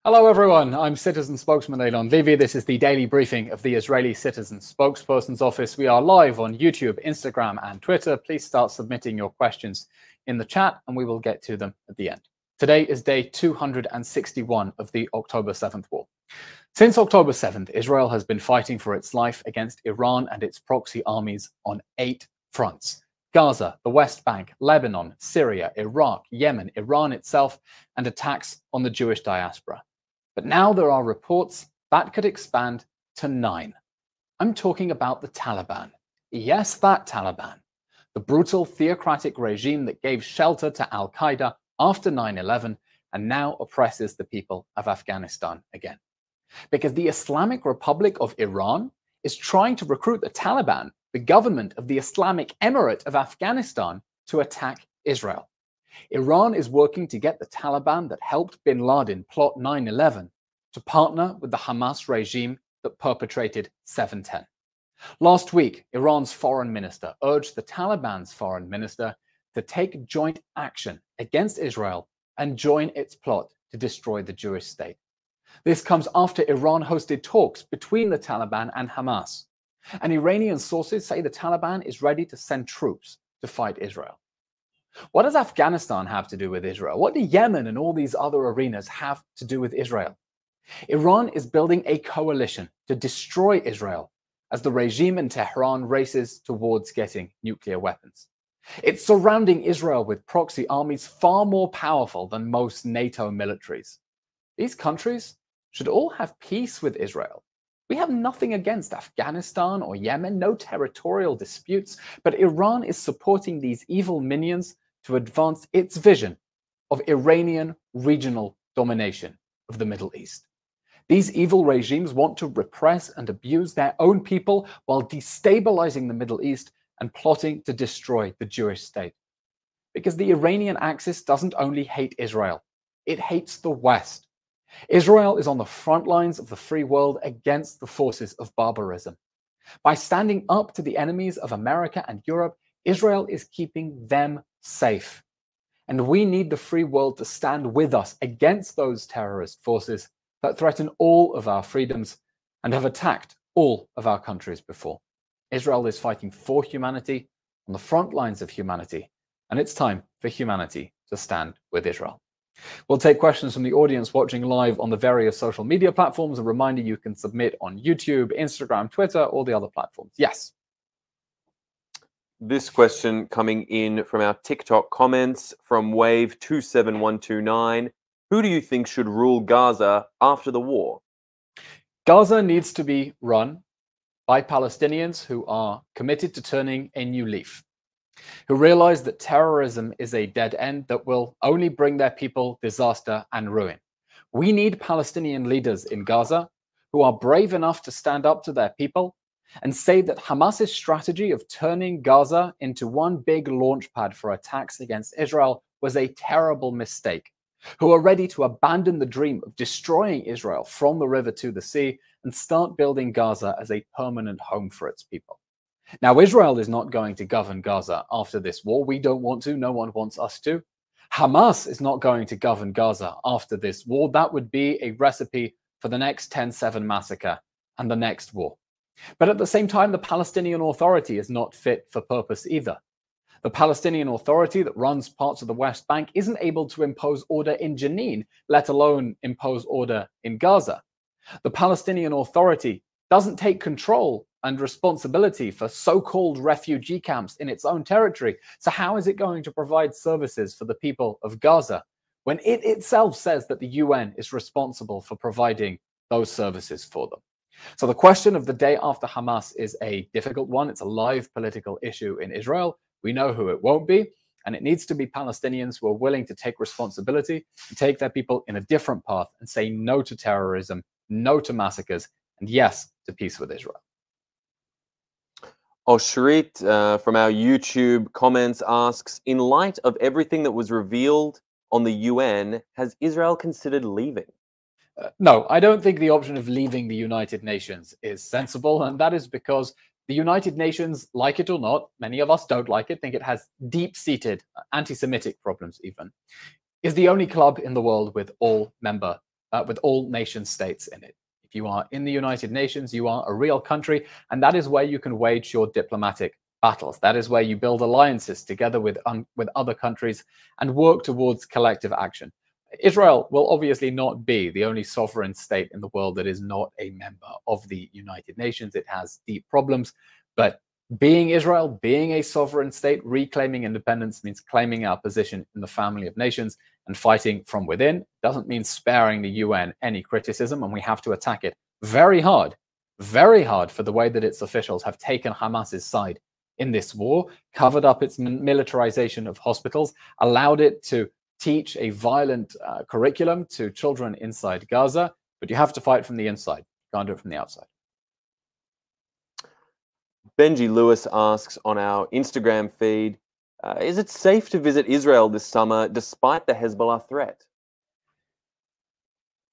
Hello everyone, I'm citizen spokesman Eylon Levy. This is the daily briefing of the Israeli Citizen Spokesperson's Office. We are live on YouTube, Instagram and Twitter. Please start submitting your questions in the chat and we will get to them at the end. Today is day 261 of the October 7th war. Since October 7th, Israel has been fighting for its life against Iran and its proxy armies on 8 fronts. Gaza, the West Bank, Lebanon, Syria, Iraq, Yemen, Iran itself, and attacks on the Jewish diaspora. But now there are reports that could expand to 9. I'm talking about the Taliban. Yes, that Taliban. The brutal theocratic regime that gave shelter to al-Qaeda after 9/11 and now oppresses the people of Afghanistan again. Because the Islamic Republic of Iran is trying to recruit the Taliban, the government of the Islamic Emirate of Afghanistan, to attack Israel. Iran is working to get the Taliban that helped bin Laden plot 9/11 to partner with the Hamas regime that perpetrated 7/11. Last week, Iran's foreign minister urged the Taliban's foreign minister to take joint action against Israel and join its plot to destroy the Jewish state. This comes after Iran hosted talks between the Taliban and Hamas. And Iranian sources say the Taliban is ready to send troops to fight Israel. What does Afghanistan have to do with Israel? What do Yemen and all these other arenas have to do with Israel? Iran is building a coalition to destroy Israel as the regime in Tehran races towards getting nuclear weapons. It's surrounding Israel with proxy armies far more powerful than most NATO militaries. These countries should all have peace with Israel. We have nothing against Afghanistan or Yemen, no territorial disputes, but Iran is supporting these evil minions to advance its vision of Iranian regional domination of the Middle East. These evil regimes want to repress and abuse their own people while destabilizing the Middle East and plotting to destroy the Jewish state. Because the Iranian axis doesn't only hate Israel, it hates the West. Israel is on the front lines of the free world against the forces of barbarism. By standing up to the enemies of America and Europe, Israel is keeping them safe. And we need the free world to stand with us against those terrorist forces that threaten all of our freedoms and have attacked all of our countries before. Israel is fighting for humanity on the front lines of humanity, and it's time for humanity to stand with Israel. We'll take questions from the audience watching live on the various social media platforms. A reminder, you can submit on YouTube, Instagram, Twitter, all the other platforms. Yes. This question coming in from our TikTok comments from Wave27129. Who do you think should rule Gaza after the war? Gaza needs to be run by Palestinians who are committed to turning a new leaf, who realize that terrorism is a dead end that will only bring their people disaster and ruin. We need Palestinian leaders in Gaza who are brave enough to stand up to their people and say that Hamas's strategy of turning Gaza into one big launchpad for attacks against Israel was a terrible mistake, who are ready to abandon the dream of destroying Israel from the river to the sea and start building Gaza as a permanent home for its people. Now, Israel is not going to govern Gaza after this war. We don't want to. No one wants us to. Hamas is not going to govern Gaza after this war. That would be a recipe for the next 10/7 massacre and the next war. But at the same time, the Palestinian Authority is not fit for purpose either. The Palestinian Authority that runs parts of the West Bank isn't able to impose order in Jenin, let alone impose order in Gaza. The Palestinian Authority doesn't take control and responsibility for so-called refugee camps in its own territory. So how is it going to provide services for the people of Gaza when it itself says that the UN is responsible for providing those services for them? So the question of the day after Hamas is a difficult one. It's a live political issue in Israel. We know who it won't be, and it needs to be Palestinians who are willing to take responsibility and take their people in a different path and say no to terrorism, no to massacres, and yes to peace with Israel. Oshrit from our YouTube comments asks, in light of everything that was revealed on the UN, has Israel considered leaving? No, I don't think the option of leaving the United Nations is sensible, and that is because the United Nations, like it or not, many of us don't like it, think it has deep-seated anti-Semitic problems even, is the only club in the world with all member with all nation states in it. If you are in the United Nations, you are a real country, and that is where you can wage your diplomatic battles. That is where you build alliances together with other countries and work towards collective action. Israel will obviously not be the only sovereign state in the world that is not a member of the United Nations. It has deep problems, but being Israel, being a sovereign state, reclaiming independence means claiming our position in the family of nations and fighting from within. Doesn't mean sparing the UN any criticism, and we have to attack it very hard for the way that its officials have taken Hamas's side in this war, covered up its militarization of hospitals, allowed it to teach a violent curriculum to children inside Gaza, but you have to fight from the inside. You can't do it from the outside. Benji Lewis asks on our Instagram feed, is it safe to visit Israel this summer despite the Hezbollah threat?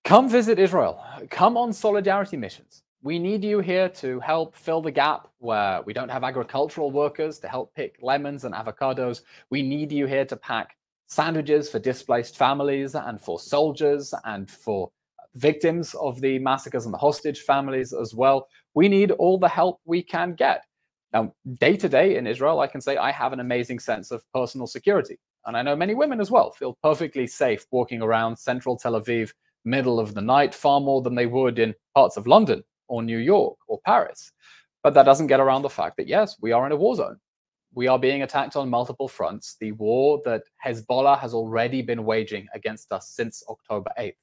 Come visit Israel. Come on solidarity missions. We need you here to help fill the gap where we don't have agricultural workers to help pick lemons and avocados. We need you here to pack sandwiches for displaced families and for soldiers and for victims of the massacres and the hostage families as well. We need all the help we can get. Now, day to day in Israel, I can say I have an amazing sense of personal security. And I know many women as well feel perfectly safe walking around central Tel Aviv, middle of the night, far more than they would in parts of London or New York or Paris. But that doesn't get around the fact that, yes, we are in a war zone. We are being attacked on multiple fronts. The war that Hezbollah has already been waging against us since October 8th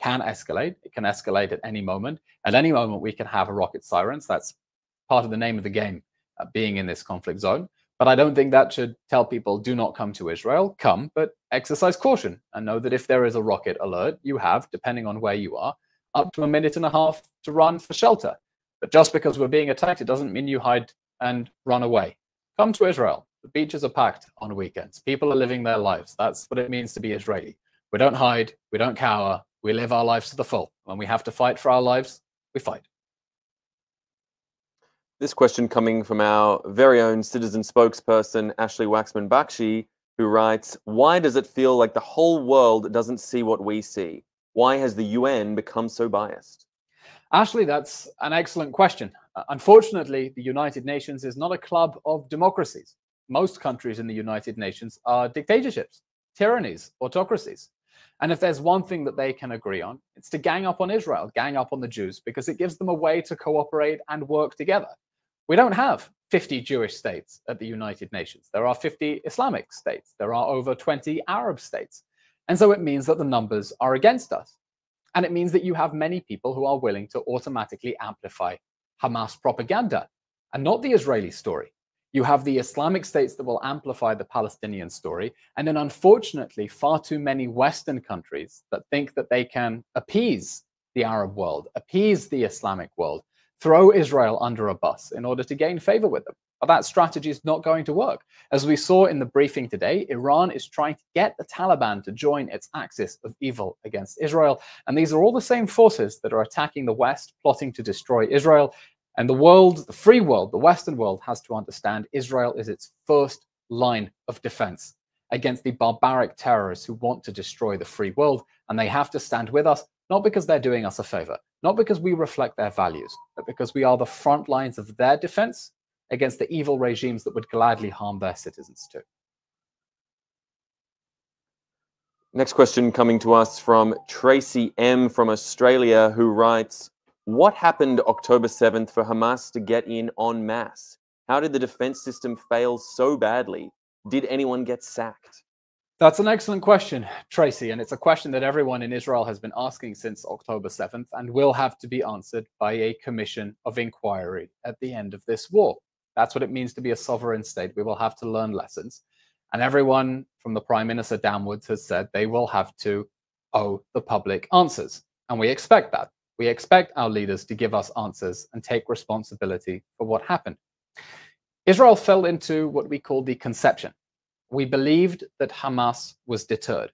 can escalate. It can escalate at any moment. At any moment, we can have a rocket sirens. That's part of the name of the game, being in this conflict zone. But I don't think that should tell people, do not come to Israel. Come, but exercise caution and know that if there is a rocket alert, you have, depending on where you are, up to a minute and a half to run for shelter. But just because we're being attacked, it doesn't mean you hide and run away. Come to Israel. The beaches are packed on weekends. People are living their lives. That's what it means to be Israeli. We don't hide. We don't cower. We live our lives to the full. When we have to fight for our lives, we fight. This question coming from our very own citizen spokesperson, Ashley Waxman-Bakshi, who writes, why does it feel like the whole world doesn't see what we see? Why has the UN become so biased? Ashley, that's an excellent question. Unfortunately, the United Nations is not a club of democracies. Most countries in the United Nations are dictatorships, tyrannies, autocracies. And if there's one thing that they can agree on, it's to gang up on Israel, gang up on the Jews, because it gives them a way to cooperate and work together. We don't have 50 Jewish states at the United Nations. There are 50 Islamic states. There are over 20 Arab states. And so it means that the numbers are against us. And it means that you have many people who are willing to automatically amplify Hamas propaganda and not the Israeli story. You have the Islamic states that will amplify the Palestinian story. And then unfortunately, far too many Western countries that think that they can appease the Arab world, appease the Islamic world, throw Israel under a bus in order to gain favor with them. But that strategy is not going to work. As we saw in the briefing today, Iran is trying to get the Taliban to join its axis of evil against Israel. And these are all the same forces that are attacking the West, plotting to destroy Israel. And the world, the free world, the Western world has to understand Israel is its first line of defense against the barbaric terrorists who want to destroy the free world. And they have to stand with us, not because they're doing us a favor, not because we reflect their values, but because we are the front lines of their defense against the evil regimes that would gladly harm their citizens too. Next question coming to us from Tracy M from Australia, who writes, what happened October 7th for Hamas to get in en masse? How did the defense system fail so badly? Did anyone get sacked? That's an excellent question, Tracy, and it's a question that everyone in Israel has been asking since October 7th and will have to be answered by a commission of inquiry at the end of this war. That's what it means to be a sovereign state. We will have to learn lessons. And everyone from the Prime Minister downwards has said they will have to owe the public answers. And we expect that. We expect our leaders to give us answers and take responsibility for what happened. Israel fell into what we call the conception. We believed that Hamas was deterred.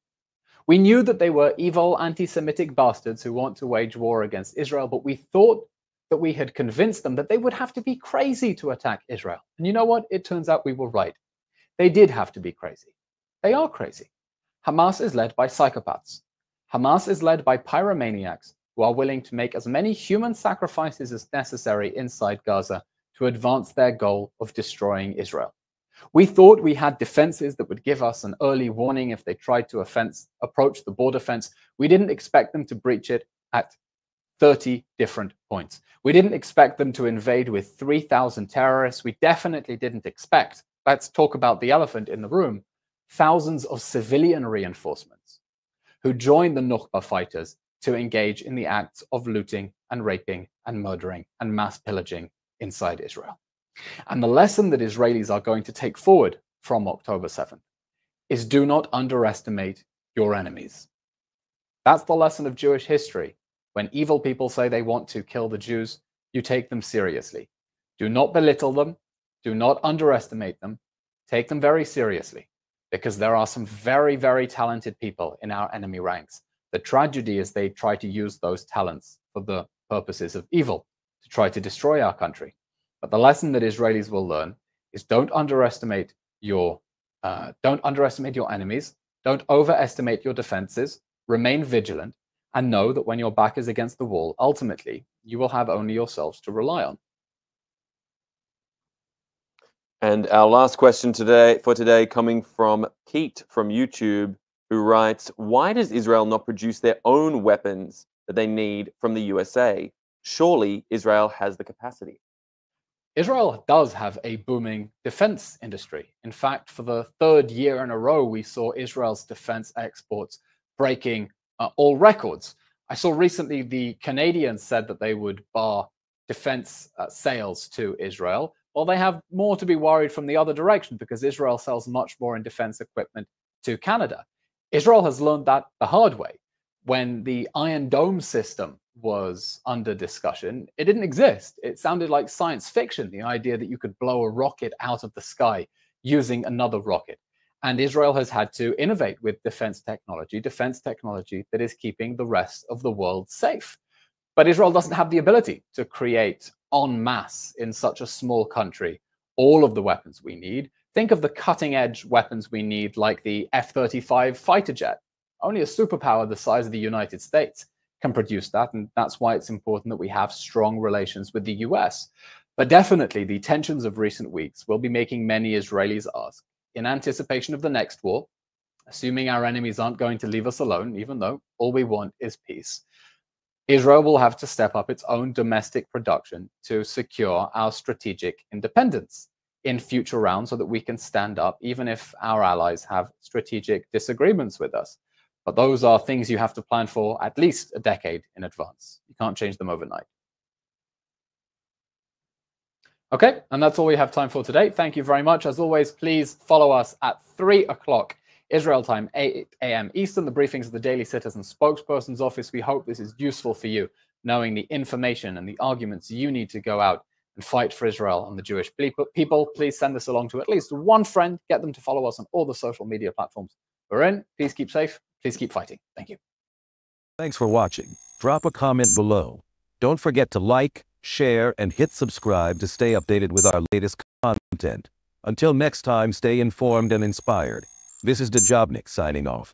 We knew that they were evil, anti-Semitic bastards who want to wage war against Israel, but we thought that we had convinced them that they would have to be crazy to attack Israel. And you know what? It turns out we were right. They did have to be crazy. They are crazy. Hamas is led by psychopaths. Hamas is led by pyromaniacs who are willing to make as many human sacrifices as necessary inside Gaza to advance their goal of destroying Israel. We thought we had defenses that would give us an early warning if they tried to approach the border fence. We didn't expect them to breach it at 30 different points. We didn't expect them to invade with 3,000 terrorists. We definitely didn't expect, let's talk about the elephant in the room, thousands of civilian reinforcements who joined the Nukhba fighters to engage in the acts of looting and raping and murdering and mass pillaging inside Israel. And the lesson that Israelis are going to take forward from October 7th is do not underestimate your enemies. That's the lesson of Jewish history. When evil people say they want to kill the Jews, you take them seriously. Do not belittle them. Do not underestimate them. Take them very seriously, because there are some very, very talented people in our enemy ranks. The tragedy is they try to use those talents for the purposes of evil, to try to destroy our country. But the lesson that Israelis will learn is don't underestimate your enemies, don't overestimate your defenses, remain vigilant, and know that when your back is against the wall, ultimately, you will have only yourselves to rely on. And our last question for today coming from Pete from YouTube, who writes, why does Israel not produce their own weapons that they need from the USA? Surely Israel has the capacity. Israel does have a booming defense industry. In fact, for the third year in a row, we saw Israel's defense exports breaking all records. I saw recently the Canadians said that they would bar defense sales to Israel. Well, they have more to be worried from the other direction, because Israel sells much more in defense equipment to Canada. Israel has learned that the hard way. When the Iron Dome system was under discussion, it didn't exist. It sounded like science fiction, the idea that you could blow a rocket out of the sky using another rocket. And Israel has had to innovate with defense technology that is keeping the rest of the world safe. But Israel doesn't have the ability to create en masse in such a small country all of the weapons we need. Think of the cutting edge weapons we need, like the F-35 fighter jet. Only a superpower the size of the United States can produce that, and that's why it's important that we have strong relations with the US. But definitely the tensions of recent weeks will be making many Israelis ask, in anticipation of the next war, assuming our enemies aren't going to leave us alone, even though all we want is peace, Israel will have to step up its own domestic production to secure our strategic independence in future rounds, so that we can stand up even if our allies have strategic disagreements with us. But those are things you have to plan for at least a decade in advance. You can't change them overnight. Okay, and that's all we have time for today. Thank you very much. As always, please follow us at 3 o'clock Israel time, 8 a.m. Eastern, the briefings of the Daily Citizen Spokesperson's office. We hope this is useful for you, knowing the information and the arguments you need to go out and fight for Israel and the Jewish people. Please send this along to at least one friend. Get them to follow us on all the social media platforms we're in. Please keep safe. Please keep fighting. Thank you. Thanks for watching. Drop a comment below. Don't forget to like, share, and hit subscribe to stay updated with our latest content. Until next time, stay informed and inspired. This is Dejobnik signing off.